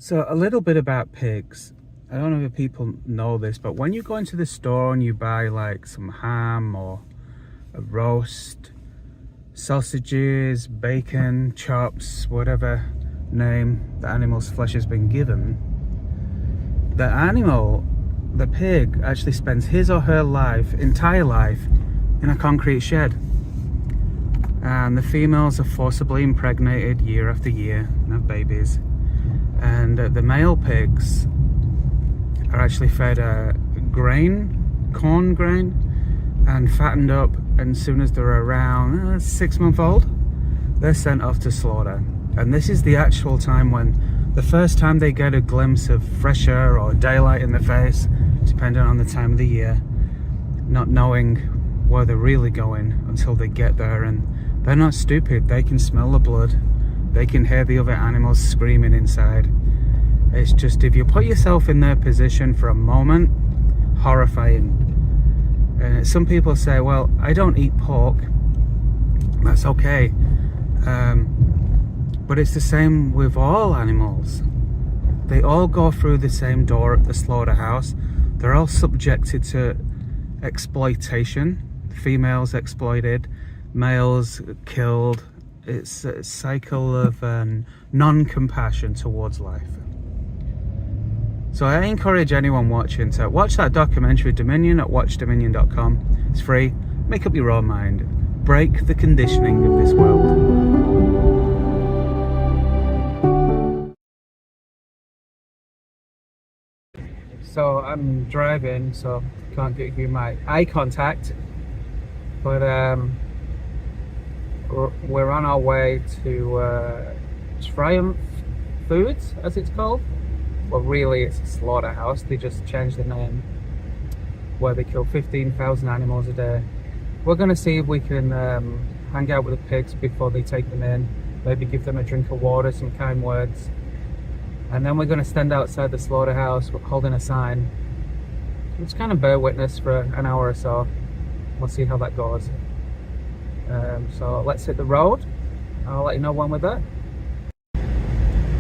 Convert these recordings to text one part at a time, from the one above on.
So a little bit about pigs. I don't know if people know this, but when you go into the store and you buy like some ham or a roast, sausages, bacon, chops, whatever name the animal's flesh has been given, the pig actually spends his or her entire life in a concrete shed. And the females are forcibly impregnated year after year and have babies. And the male pigs are actually fed corn grain, and fattened up. And as soon as they're around 6 months old, they're sent off to slaughter. And this is the actual time when the first time they get a glimpse of fresh air or daylight in the face, depending on the time of the year, not knowing where they're really going until they get there. And they're not stupid. They can smell the blood. They can hear the other animals screaming inside. It's just, if you put yourself in their position for a moment, horrifying. Some people say, well, I don't eat pork. That's okay. But it's the same with all animals. They all go through the same door at the slaughterhouse. They're all subjected to exploitation. Females exploited, males killed. It's a cycle of non-compassion towards life. So I encourage anyone watching to watch that documentary Dominion at watchdominion.com. It's free. Make up your own mind. Break the conditioning of this world. So I'm driving, so can't give you my eye contact, but we're on our way to Triumph Foods, as it's called. Well, really it's a slaughterhouse. They just changed the name, where they kill 15,000 animals a day. We're going to see if we can hang out with the pigs before they take them in, maybe give them a drink of water, some kind words, and then we're going to stand outside the slaughterhouse holding a sign. Just kind of bear witness for an hour or so. We'll see how that goes. So let's hit the road. I'll let you know when we're there.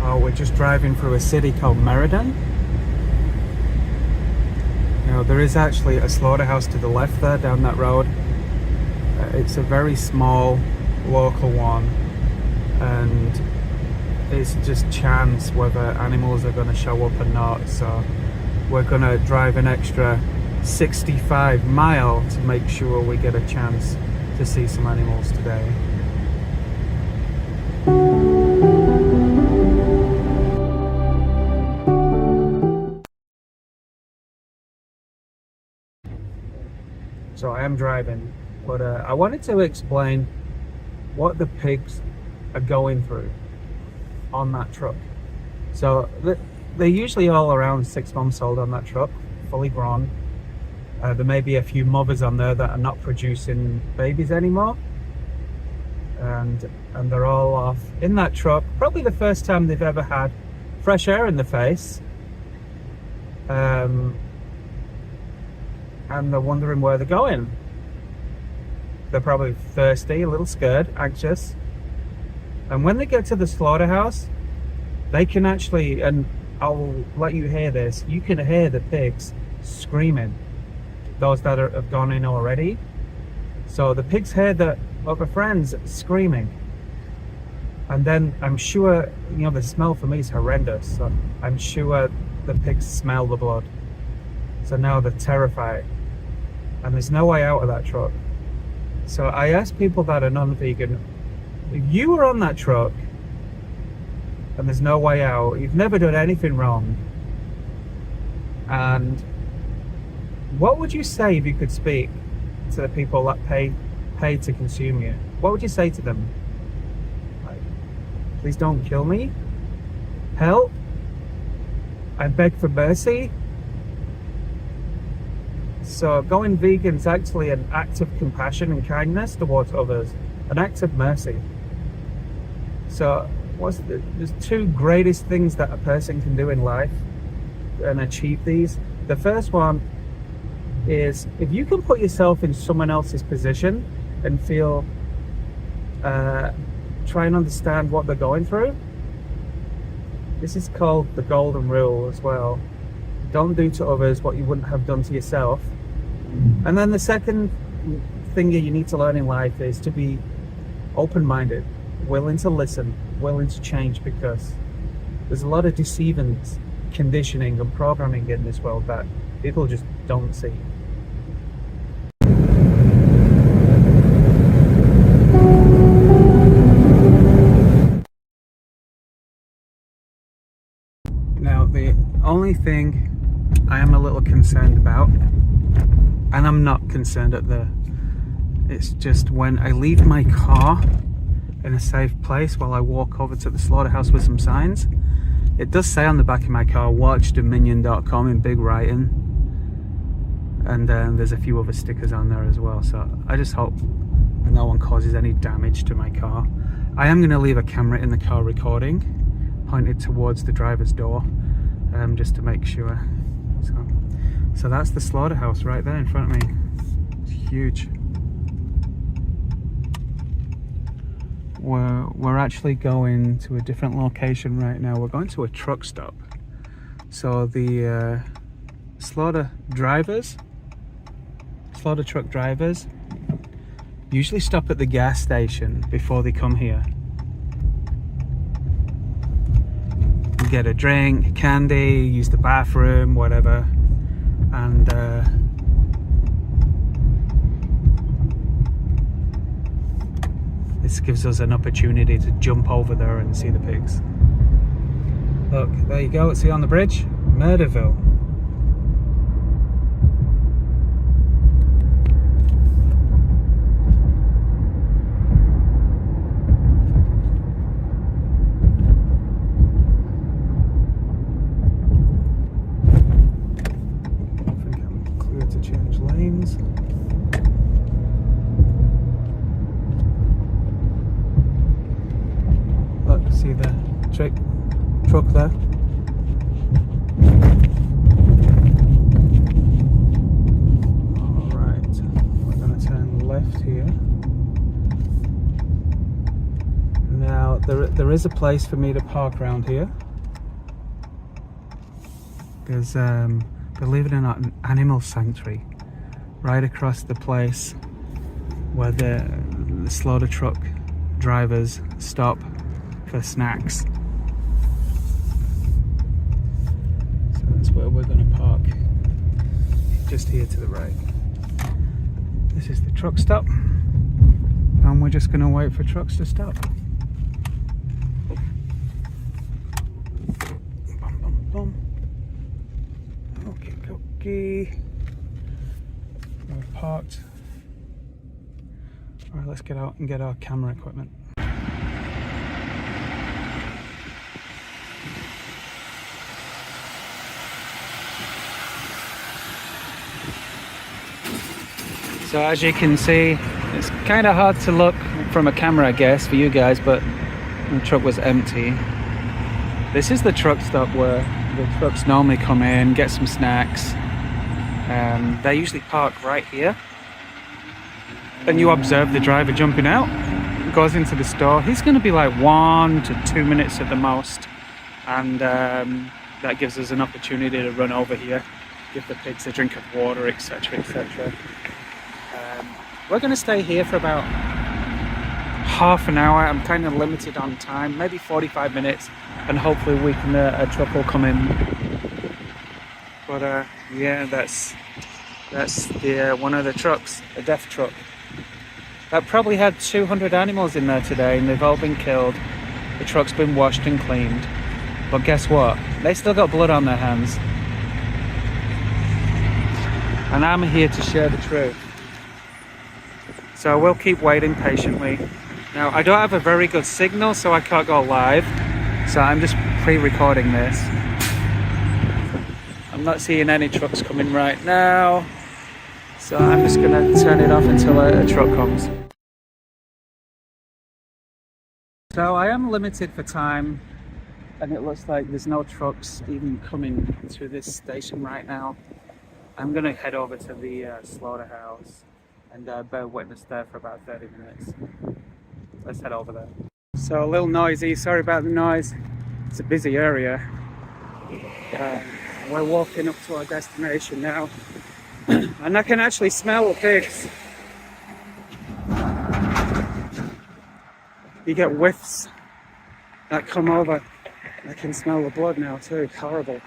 Oh, we're just driving through a city called Meriden. You know, there is actually a slaughterhouse to the left there, down that road. It's a very small local one, and it's just chance whether animals are going to show up or not. So we're going to drive an extra 65 miles to make sure we get a chance to see some animals today. So I am driving, but I wanted to explain what the pigs are going through on that truck. So they're usually all around 6 months old on that truck, fully grown. There may be a few mothers on there that are not producing babies anymore, and they're all off in that truck. Probably the first time they've ever had fresh air in the face, and they're wondering where they're going. They're probably thirsty, a little scared, anxious. And when they get to the slaughterhouse, they can actually, and I'll let you hear this, you can hear the pigs screaming, those that have gone in already. So the pigs hear the other friends screaming. And then I'm sure, you know, the smell for me is horrendous. So I'm sure the pigs smell the blood. So now they're terrified. And there's no way out of that truck. So I asked people that are non-vegan, if you were on that truck and there's no way out, you've never done anything wrong, and what would you say if you could speak to the people that pay to consume you? What would you say to them? Like, please don't kill me. Help. I beg for mercy. So going vegan is actually an act of compassion and kindness towards others, an act of mercy. So there's two greatest things that a person can do in life and achieve these. The first one is, if you can put yourself in someone else's position and feel, try and understand what they're going through. This is called the golden rule as well. Don't do to others what you wouldn't have done to yourself. And then the second thing you need to learn in life is to be open-minded, willing to listen, willing to change, because there's a lot of deceiving conditioning and programming in this world that people just don't see. Now, the only thing I am a little concerned about, and I'm not concerned at it's just when I leave my car in a safe place while I walk over to the slaughterhouse with some signs. It does say on the back of my car, watch Dominion.com in big writing, and there's a few other stickers on there as well, so I just hope no one causes any damage to my car. I am going to leave a camera in the car recording, pointed towards the driver's door, just to make sure. So that's the slaughterhouse right there in front of me. It's huge. We're actually going to a different location right now. We're going to a truck stop. So the slaughter truck drivers usually stop at the gas station before they come here. Get a drink, candy, use the bathroom, whatever. And this gives us an opportunity to jump over there and see the pigs. Look, there you go, see on the bridge? Murderville. I think I'm clear to change lanes. Look, see the truck there? Alright, we're going to turn left here. Now, there is a place for me to park around here. There's, believe it or not, an animal sanctuary right across the place where the slaughter truck drivers stop for snacks. So that's where we're going to park, just here to the right. This is the truck stop, and we're just going to wait for trucks to stop. Bum, bum, bum. Okay, we're parked. All right, let's get out and get our camera equipment. So as you can see, it's kind of hard to look from a camera, I guess, for you guys, but the truck was empty. This is the truck stop where the trucks normally come in, get some snacks. They usually park right here. And you observe the driver jumping out, goes into the store. He's going to be like 1 to 2 minutes at the most. And that gives us an opportunity to run over here, give the pigs a drink of water, etc, etc. We're going to stay here for about half an hour. I'm kind of limited on time, maybe 45 minutes, and hopefully we can a truck will come in. But yeah, that's the one of the trucks, a death truck. That probably had 200 animals in there today, and they've all been killed. The truck's been washed and cleaned. But guess what? They still got blood on their hands. And I'm here to share the truth. So we'll keep waiting patiently. Now, I don't have a very good signal, so I can't go live. So I'm just pre-recording this. I'm not seeing any trucks coming right now. So I'm just gonna turn it off until a truck comes. So I am limited for time, and it looks like there's no trucks even coming to this station right now. I'm gonna head over to the slaughterhouse and bear witness there for about 30 minutes. Let's head over there. So a little noisy, sorry about the noise. It's a busy area. We're walking up to our destination now, and I can actually smell the pigs. You get whiffs that come over. I can smell the blood now too. Horrible.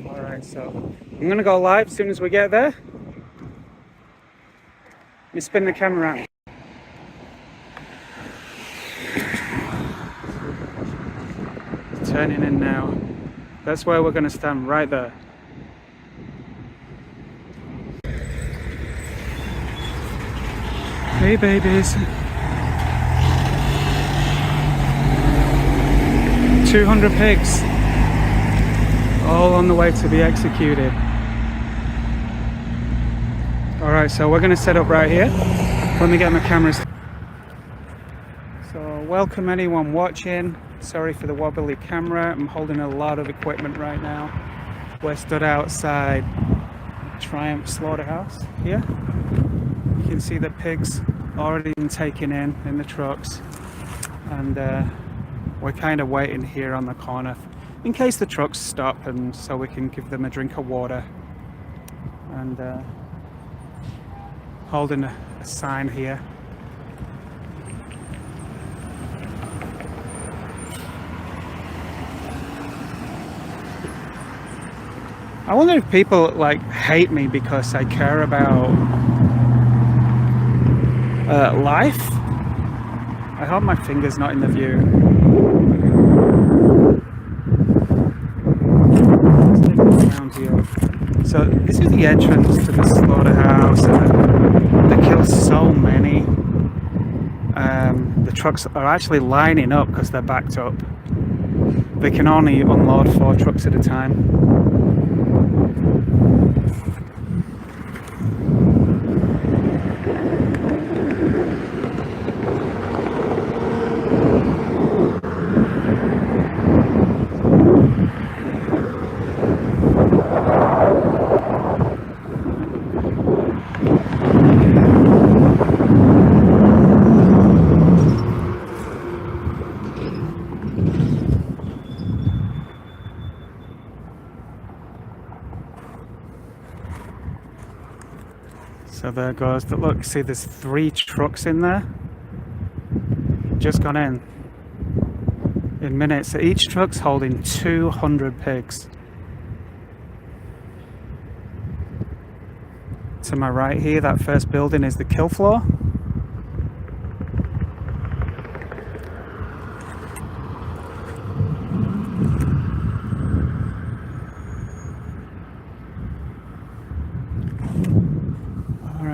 Alright, so I'm gonna go live as soon as we get there. Let me spin the camera around. Turning in now. That's where we're gonna stand, right there. Hey babies. 200 pigs. All on the way to be executed. Alright, so we're gonna set up right here. Let me get my cameras. So welcome anyone watching. Sorry for the wobbly camera. I'm holding a lot of equipment right now. We're stood outside Triumph Slaughterhouse here. You can see the pigs already been taken in the trucks, and we're kind of waiting here on the corner in case the trucks stop, and so we can give them a drink of water. And holding a sign here. I wonder if people like hate me because I care about life. I hope my finger's not in the view. Let's take a look around here. So this is the entrance to the slaughterhouse. They kill so many. The trucks are actually lining up because they're backed up. They can only unload 4 trucks at a time. So there goes the look. See, there's 3 trucks in there. Just gone in minutes. So each truck's holding 200 pigs. To my right here, that first building is the kill floor.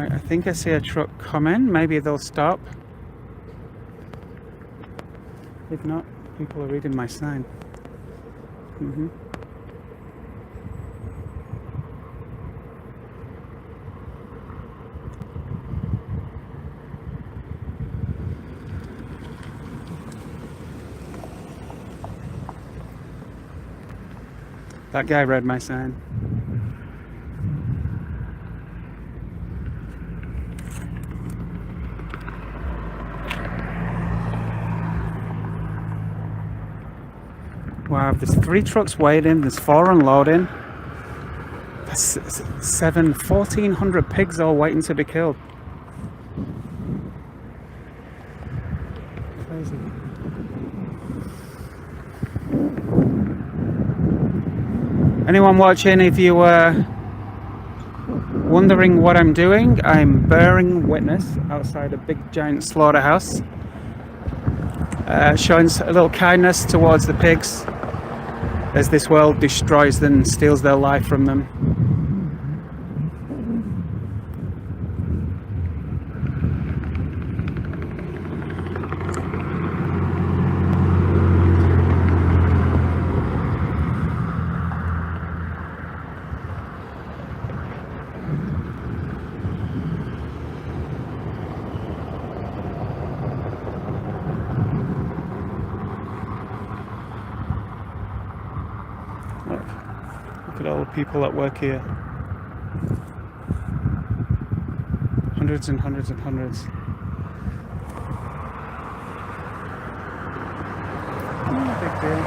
I think I see a truck coming. Maybe they'll stop. If not, people are reading my sign. That guy read my sign. Wow, there's 3 trucks waiting, there's 4 unloading. That's 1,400 pigs all waiting to be killed. Crazy. Anyone watching, if you were wondering what I'm doing, I'm bearing witness outside a big giant slaughterhouse. Showing a little kindness towards the pigs as this world destroys them and steals their life from them. Look at all the people that work here. Hundreds and hundreds and hundreds. No big deal.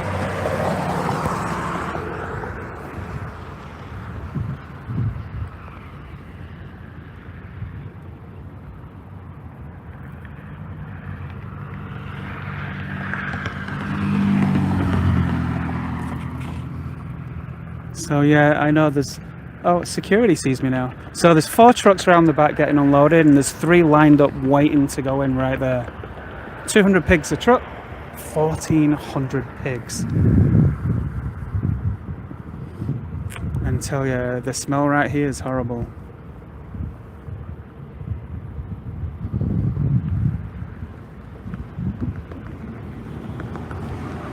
So yeah, I know there's... Oh, security sees me now. So there's 4 trucks around the back getting unloaded, and there's 3 lined up waiting to go in right there. 200 pigs a truck, 1,400 pigs. And tell you, the smell right here is horrible.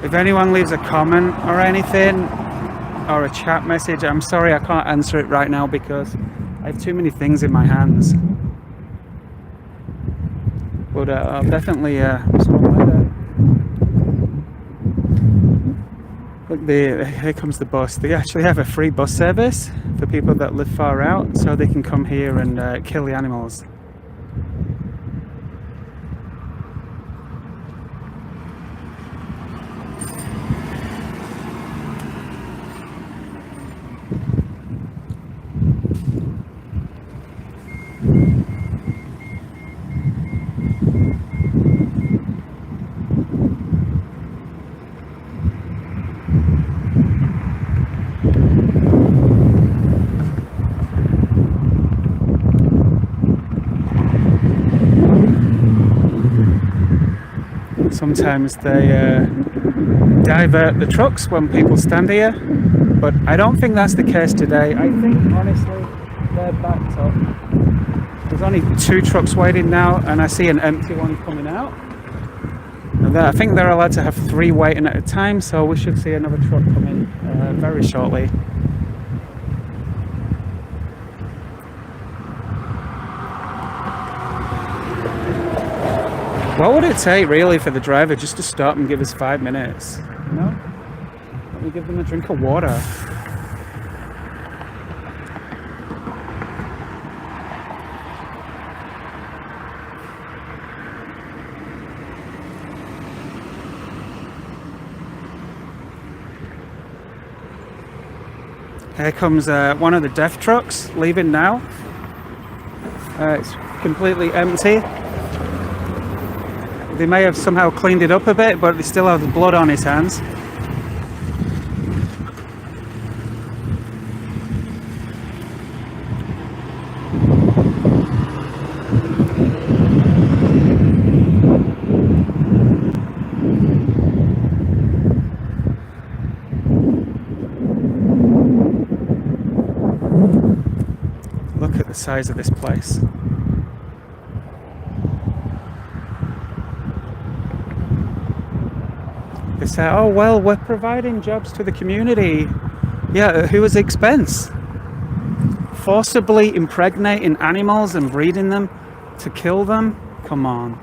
If anyone leaves a comment or anything, or a chat message, I'm sorry I can't answer it right now because I have too many things in my hands. But I'll definitely look, here comes the bus. They actually have a free bus service for people that live far out, so they can come here and kill the animals. Sometimes they divert the trucks when people stand here, but I don't think that's the case today. I think honestly they're backed up. There's only 2 trucks waiting now, and I see an empty one coming out. And I think they're allowed to have 3 waiting at a time, so we should see another truck coming very shortly. What would it take really for the driver just to stop and give us 5 minutes? You know? Let me give them a drink of water. Here comes one of the death trucks leaving now. It's completely empty. They may have somehow cleaned it up a bit, but they still have the blood on his hands. Look at the size of this place. They say, oh well, we're providing jobs to the community. Yeah, at whose expense? Forcibly impregnating animals and breeding them to kill them? Come on.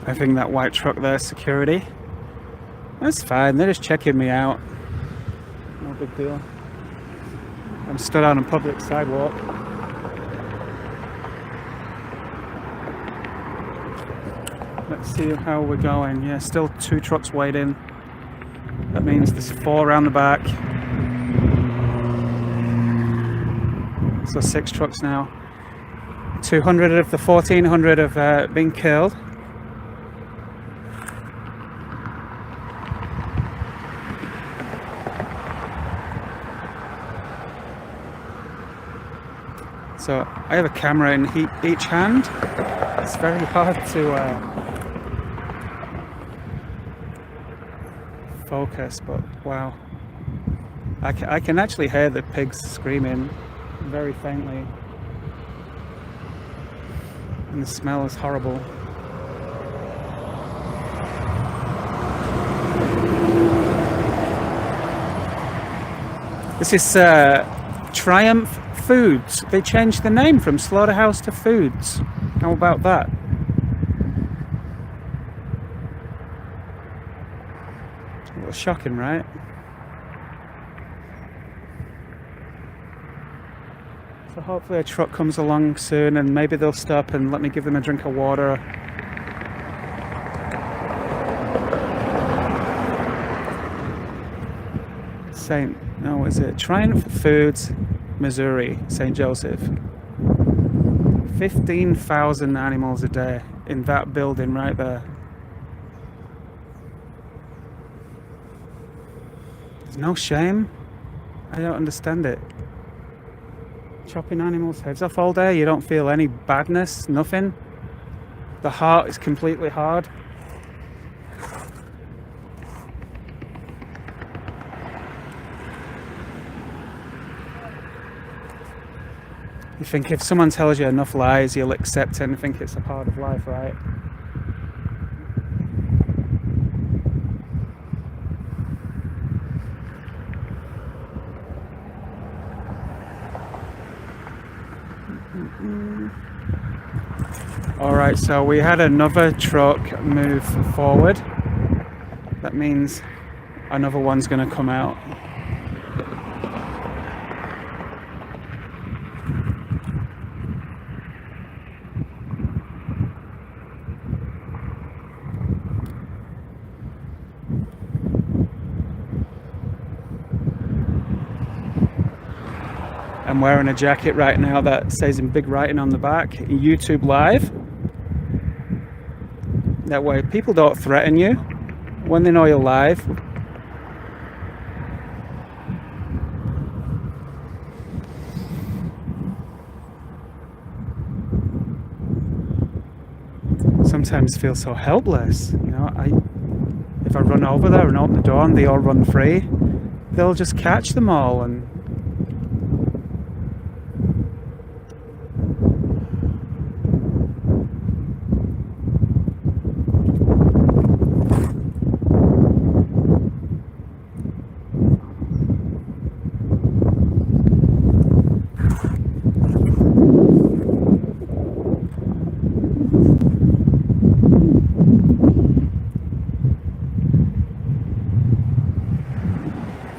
I think that white truck there, security. That's fine, they're just checking me out. No big deal. I'm stood on a public sidewalk. Let's see how we're going. Yeah, still 2 trucks waiting. That means there's 4 around the back. So 6 trucks now. 200 of the 1,400 have been killed. So I have a camera in each hand. It's very hard to focus, but wow. I can actually hear the pigs screaming very faintly. And the smell is horrible. This is Triumph Foods. They changed the name from Slaughterhouse to Foods. How about that? A little shocking, right? So hopefully a truck comes along soon and maybe they'll stop and let me give them a drink of water. Is it Triumph Foods, Missouri, St. Joseph. 15,000 animals a day in that building right there. There's no shame. I don't understand it. Chopping animals' heads off all day, you don't feel any badness, nothing. The heart is completely hard. You think if someone tells you enough lies, you'll accept it and think it's a part of life, right? Alright, so we had another truck move forward. That means another one's going to come out. I'm wearing a jacket right now that says in big writing on the back, YouTube Live. That way people don't threaten you when they know you're live. Sometimes feel so helpless, you know. If I run over there and open the door and they all run free, they'll just catch them all and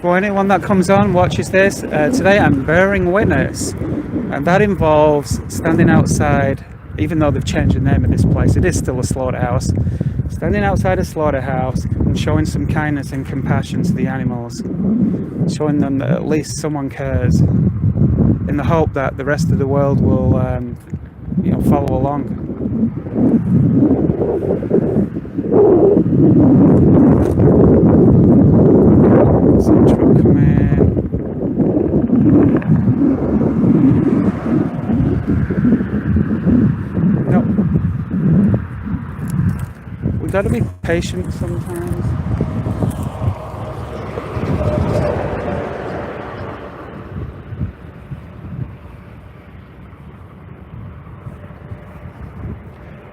for anyone that comes on, watches this, today I'm bearing witness, and that involves standing outside, even though they've changed the name of this place, it is still a slaughterhouse, standing outside a slaughterhouse and showing some kindness and compassion to the animals, showing them that at least someone cares, in the hope that the rest of the world will follow along. Some truck coming. Nope. We gotta be patient sometimes.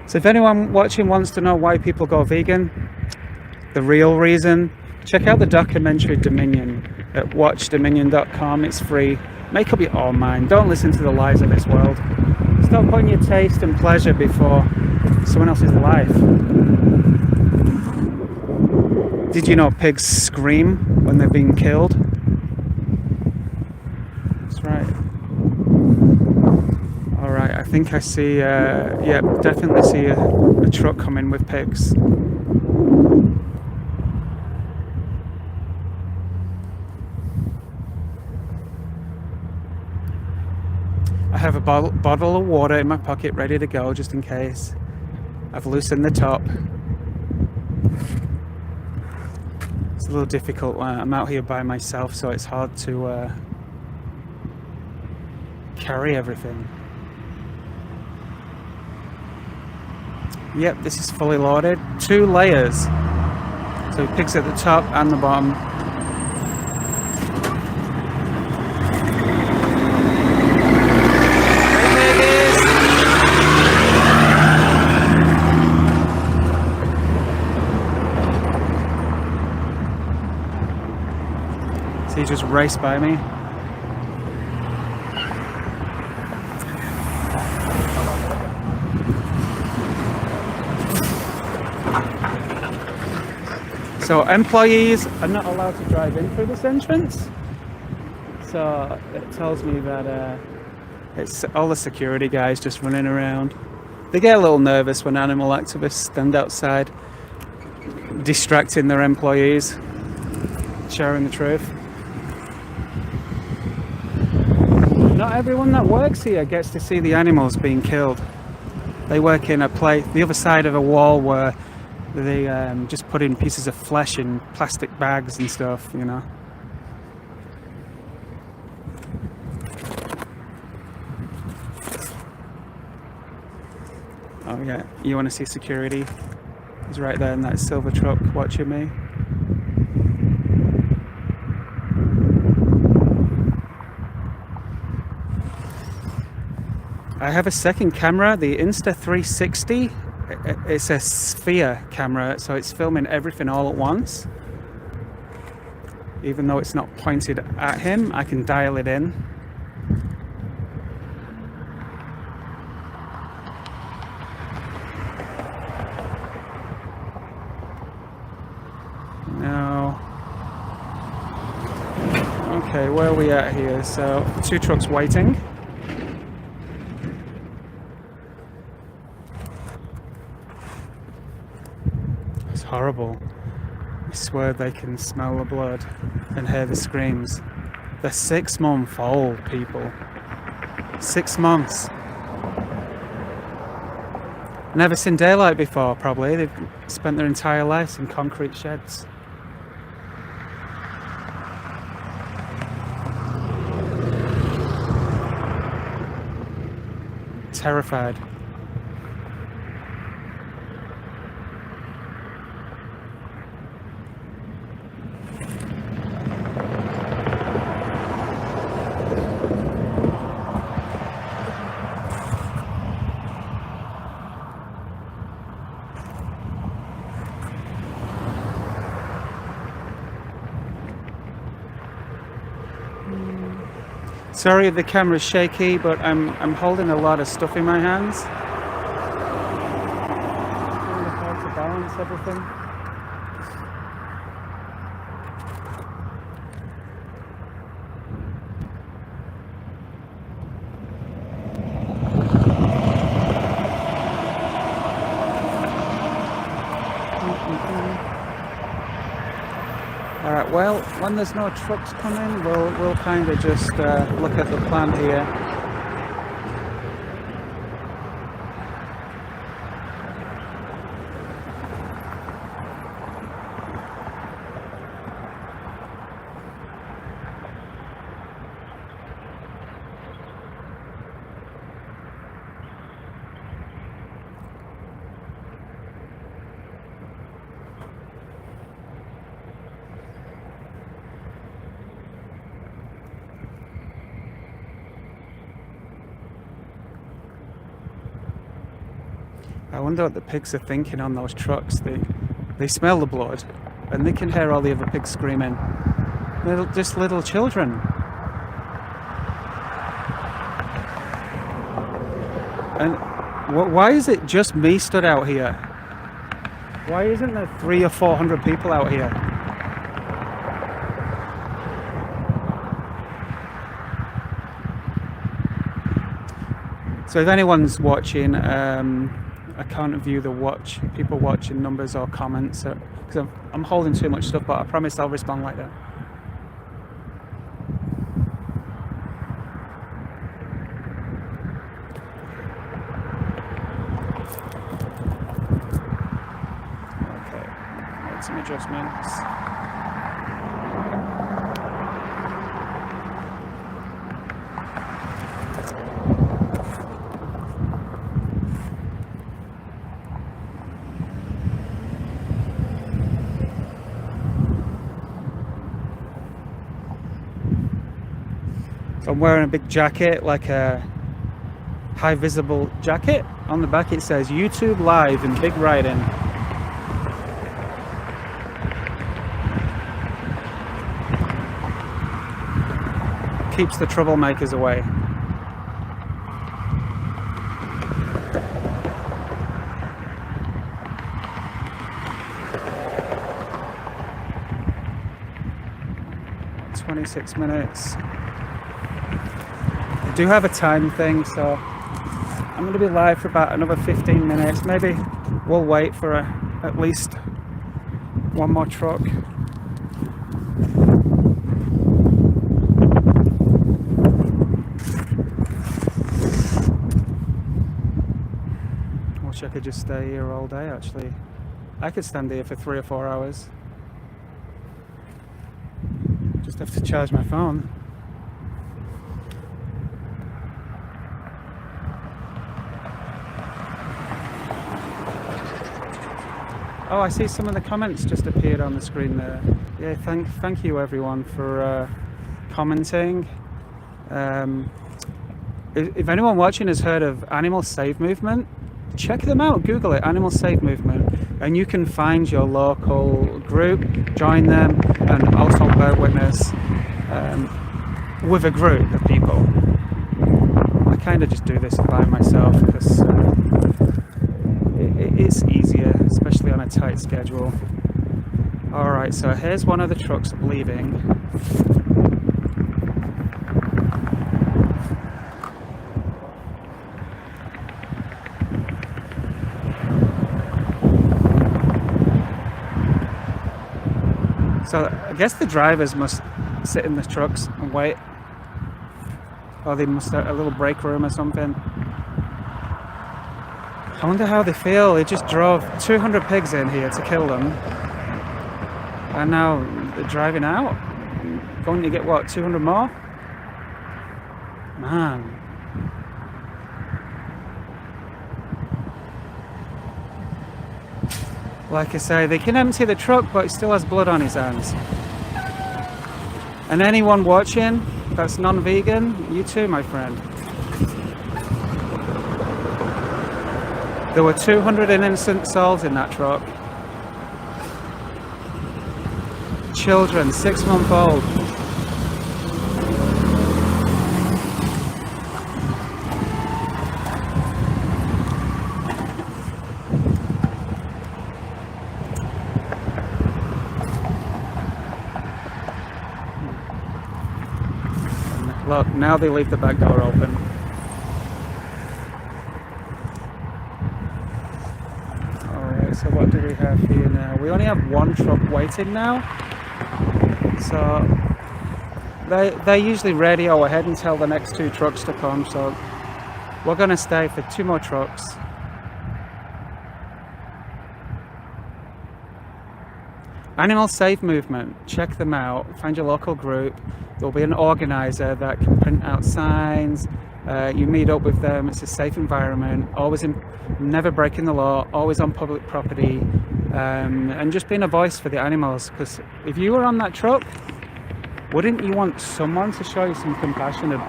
So if anyone watching wants to know why people go vegan, the real reason, check out the documentary Dominion at watchdominion.com. It's free. Make up your own mind. Don't listen to the lies of this world. Stop putting your taste and pleasure before someone else's life. Did you know pigs scream when they're being killed? That's right. Alright, I think I see, definitely see a truck coming with pigs. I have a bottle of water in my pocket ready to go just in case. I've loosened the top. It's a little difficult. I'm out here by myself, so it's hard to carry everything. Yep, this is fully loaded. 2 layers. So pigs at the top and the bottom. just raced by me. So employees are not allowed to drive in through this entrance. So it tells me that it's all the security guys just running around. They get a little nervous when animal activists stand outside, distracting their employees, sharing the truth. Not everyone that works here gets to see the animals being killed. They work in a place, the other side of a wall, where they just put in pieces of flesh in plastic bags and stuff, you know. Oh yeah, you want to see security? He's right there in that silver truck watching me. I have a second camera, the Insta360. It's a sphere camera, so it's filming everything all at once. Even though it's not pointed at him, I can dial it in. Now, okay, where are we at here? So, 2 trucks waiting. It's horrible. I swear they can smell the blood and hear the screams. They're 6-month-old people. 6 months. Never seen daylight before, probably. They've spent their entire lives in concrete sheds. Terrified. Sorry if the camera's shaky, but I'm holding a lot of stuff in my hands. Really hard to balance everything. Alright, well, when there's no trucks coming, we'll kind of just look at the plant here. I wonder what the pigs are thinking on those trucks. They smell the blood, and they can hear all the other pigs screaming. They're just little children. And why is it just me stood out here? Why isn't there 300 or 400 people out here? So if anyone's watching, I can't view the people watching numbers or comments because I'm holding too much stuff, but I promise I'll respond like that. Okay, make some adjustments. I'm wearing a big jacket, like a high visible jacket. On the back it says YouTube Live in big writing. keeps the troublemakers away. "26 minutes. I do have a time thing, so I'm going to be live for about another 15 minutes. Maybe we'll wait for at least one more truck. Wish I could just stay here all day, actually. I could stand here for 3 or 4 hours. Just have to charge my phone. Oh, I see some of the comments just appeared on the screen there. Yeah, thank you everyone for commenting. If anyone watching has heard of Animal Save Movement, check them out. Google it, Animal Save Movement, and you can find your local group, join them, and also bear witness with a group of people. I kind of just do this by myself because it's easier, especially on a tight schedule. Alright, so here's one of the trucks leaving. So I guess the drivers must sit in the trucks and wait. Or they must have a little break room or something. I wonder how they feel. They just drove 200 pigs in here to kill them. And now they're driving out. Going to get what, 200 more? Man. Like I say, they can empty the truck, but he still has blood on his hands. And anyone watching that's non-vegan, you too, my friend. There were 200 innocent souls in that truck. Children, 6-month-old. Look, now they leave the back door open. So what do we have here now? We only have one truck waiting now. So they usually radio ahead and tell the next 2 trucks to come. So we're going to stay for 2 more trucks. Animal Save Movement. Check them out. Find your local group. There'll be an organizer that can print out signs. You meet up with them. It's a safe environment, never breaking the law, always on public property, and just being a voice for the animals. Because if you were on that truck, wouldn't you want someone to show you some compassion?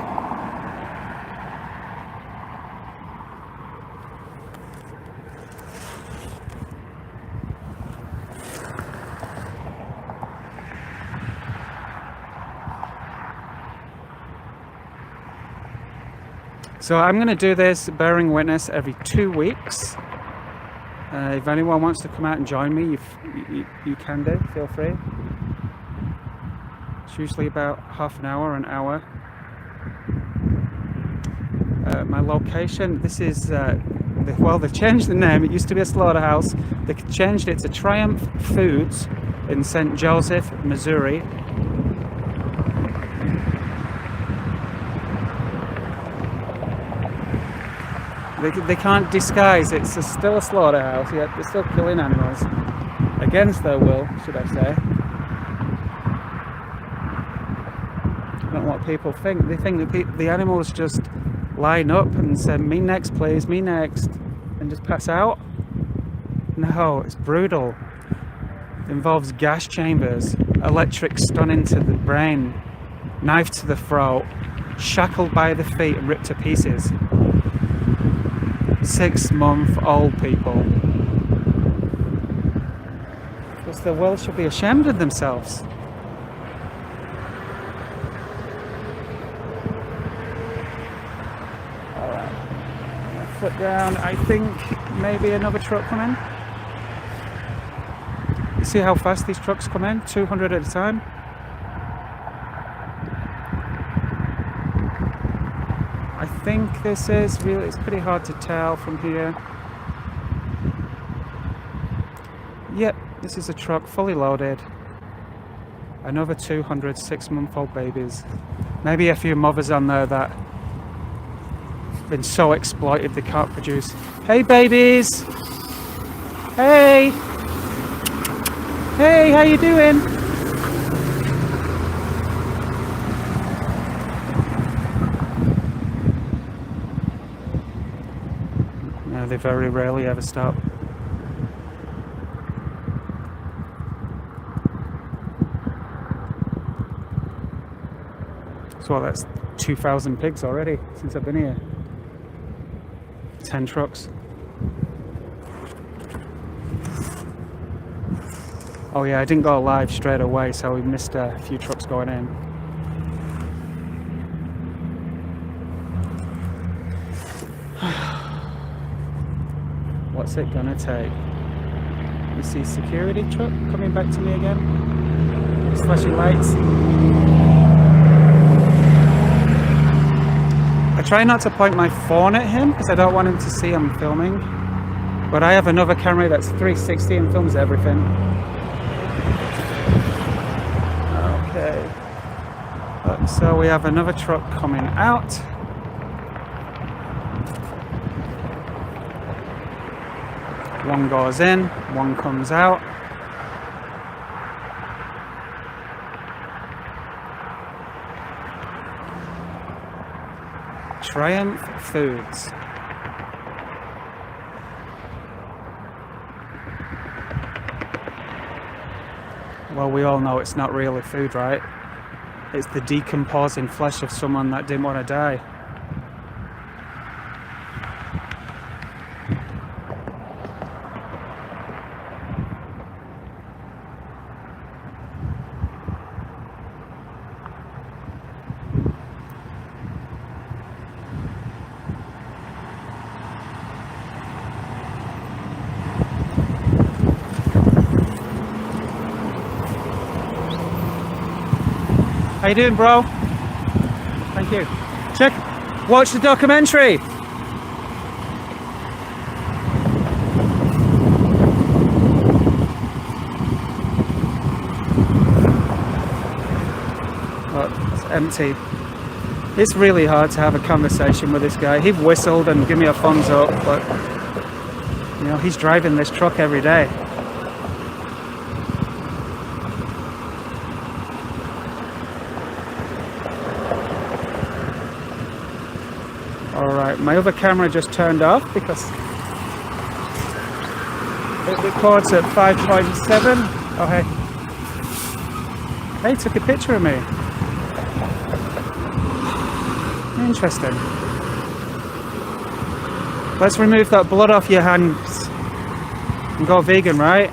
So I'm going to do this bearing witness every 2 weeks. If anyone wants to come out and join me, you can do, feel free. It's usually about half an hour, my location, this is, well, they've changed the name. It used to be a slaughterhouse. They changed it to Triumph Foods in St. Joseph, Missouri. They can't disguise it's still a slaughterhouse, yet they're still killing animals. Against their will, should I say. I don't know what people think. They think that the animals just line up and say, "Me next, please, me next," and just pass out. No, it's brutal. It involves gas chambers, electric stunning to the brain, knife to the throat, shackled by the feet and ripped to pieces. 6-month-old people. Because the world should be ashamed of themselves. foot down. I think maybe another truck coming. You see how fast these trucks come in? 200 at a time. I think this is really, it's pretty hard to tell from here. Yep, this is a truck fully loaded. Another 200 6-month-old babies. Maybe a few mothers on there that have been so exploited they can't produce. Hey babies! Hey! Hey, how you doing? No, they very rarely ever stop. So that's 2,000 pigs already since I've been here. 10 trucks. Oh yeah, I didn't go live straight away, so we missed a few trucks going in. What's it gonna take? You see security truck coming back to me again? Just flashing lights. I try not to point my phone at him because I don't want him to see I'm filming. But I have another camera that's 360 and films everything. Okay. So we have another truck coming out. One goes in, one comes out. Triumph Foods. Well, we all know it's not really food, right? It's the decomposing flesh of someone that didn't want to die. How you doing, bro? Thank you. Watch the documentary. Oh, it's empty. It's really hard to have a conversation with this guy. He whistled and gave me a thumbs up, but you know, he's driving this truck every day. Alright, my other camera just turned off because it records at 5.7. Oh hey. Hey, took a picture of me. Interesting. Let's remove that blood off your hands and go vegan, right?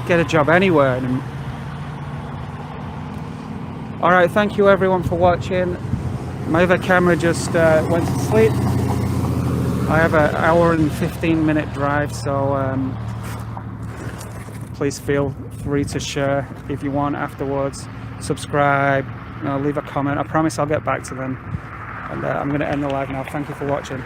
Get a job anywhere. Alright, thank you everyone for watching. My other camera just went to sleep. I have an hour and 15-minute drive, so please feel free to share if you want afterwards. Subscribe, leave a comment. I promise I'll get back to them. And I'm going to end the live now. Thank you for watching.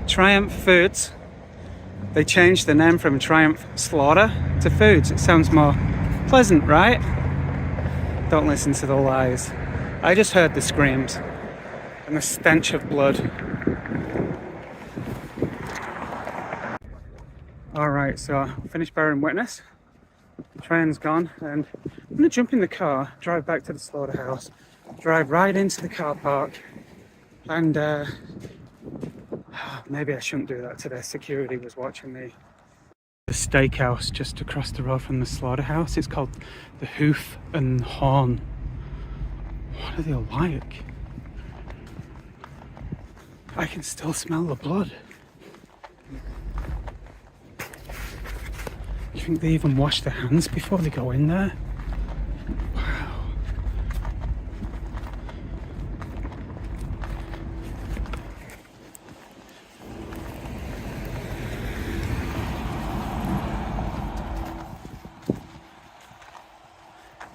Triumph Foods. They changed the name from Triumph Slaughter to Foods. It sounds more pleasant, right? Don't listen to the lies. I just heard the screams and the stench of blood. Alright, so I finished bearing witness. The train's gone and I'm going to jump in the car, drive back to the slaughterhouse, drive right into the car park and maybe I shouldn't do that today. Security was watching me. The steakhouse just across the road from the slaughterhouse. It's called the Hoof and Horn. What are they like? I can still smell the blood. You think they even wash their hands before they go in there?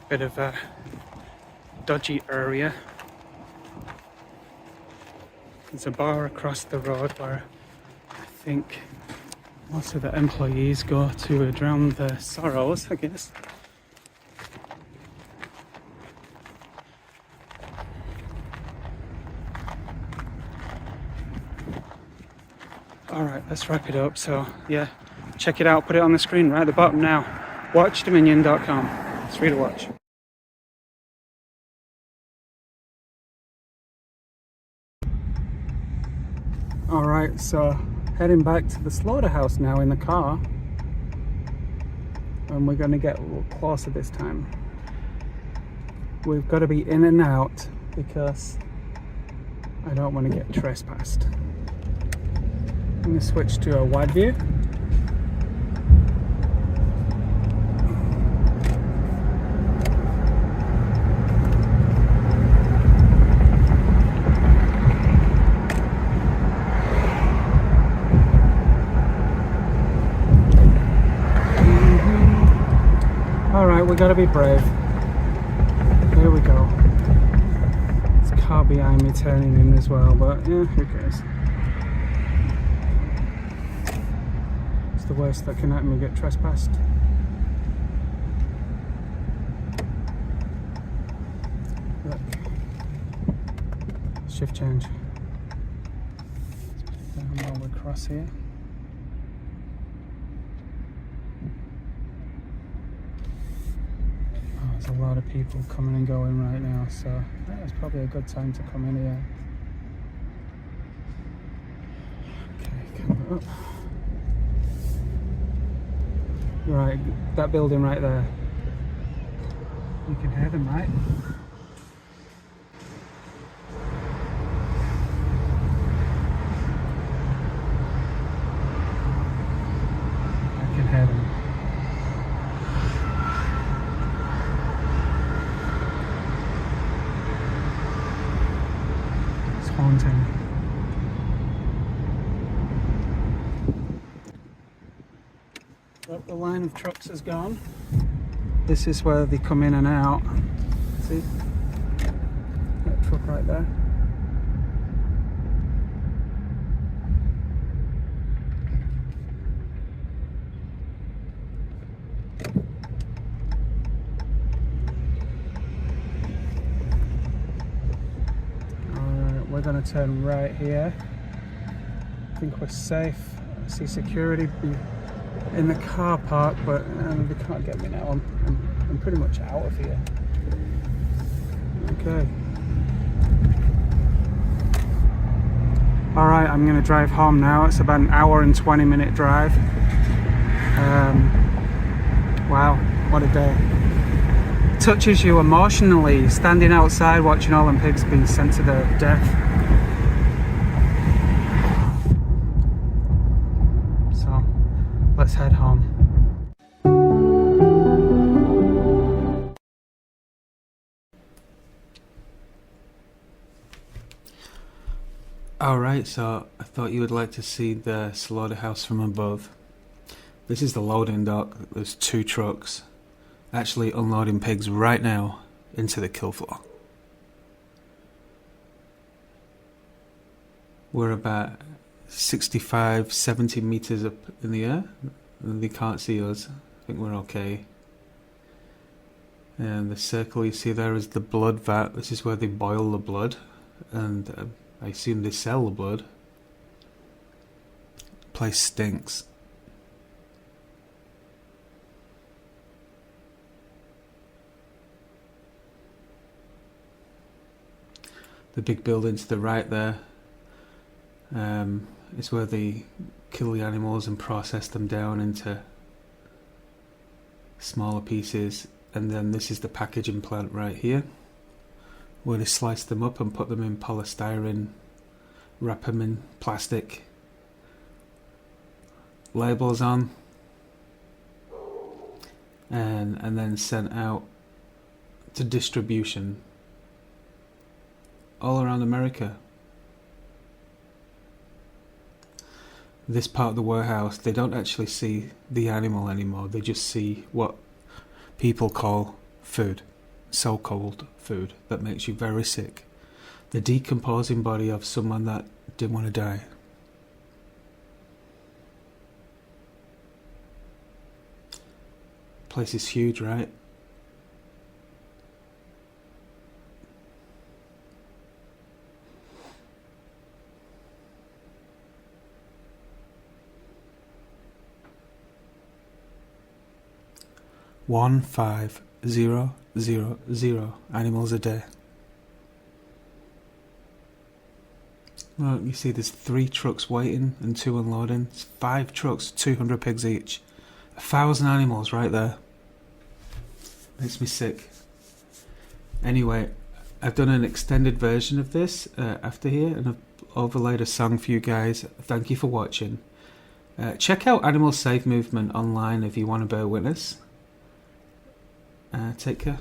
Bit of a dodgy area. There's a bar across the road where I think most of the employees go to drown their sorrows, I guess. Alright, let's wrap it up. So, yeah, check it out, put it on the screen right at the bottom now. WatchDominion.com. It's free to watch. Alright, so heading back to the slaughterhouse now in the car. And we're going to get a little closer this time. We've got to be in and out because I don't want to get trespassed. I'm going to switch to a wide view. Alright, we gotta be brave. Here we go. There's a car behind me turning in as well, but yeah, who cares? It's the worst that can happen, we get trespassed. Look. Shift change. Let's put it down while we cross here. There's a lot of people coming and going right now, so yeah, it's probably a good time to come in here. Okay, camera up. Right, that building right there. You can hear them, right? I can hear them. Haunting. Well, the line of trucks is gone. This is where they come in and out. See? That truck right there. We're going to turn right here. I think we're safe. I see security in the car park, but they can't get me now. I'm pretty much out of here. Okay. Alright, I'm going to drive home now. It's about an hour and 20-minute drive. Wow, what a day. Touches you emotionally, standing outside watching all them pigs being sent to their death. So, let's head home. Alright, so I thought you would like to see the slaughterhouse from above. This is the loading dock. There's 2 trucks actually unloading pigs right now into the kill floor. We're about 65, 70 meters up in the air. They can't see us. I think we're okay. And the circle you see there is the blood vat. This is where they boil the blood, and I assume they sell the blood. The place stinks. The big building to the right there is where they kill the animals and process them down into smaller pieces. And then this is the packaging plant right here, where they slice them up and put them in polystyrene, wrap them in plastic, labels on, and then sent out to distribution all around America. This part of the warehouse, they don't actually see the animal anymore, they just see what people call food. so-called food that makes you very sick. The decomposing body of someone that didn't want to die. Place is huge, right? One 5,000 animals a day. Look, you see there's 3 trucks waiting and 2 unloading. It's 5 trucks, 200 pigs each. 1,000 animals right there. Makes me sick. Anyway, I've done an extended version of this after here, and I've overlaid a song for you guys. Thank you for watching. Check out Animal Safe Movement online if you want to bear witness. Take care.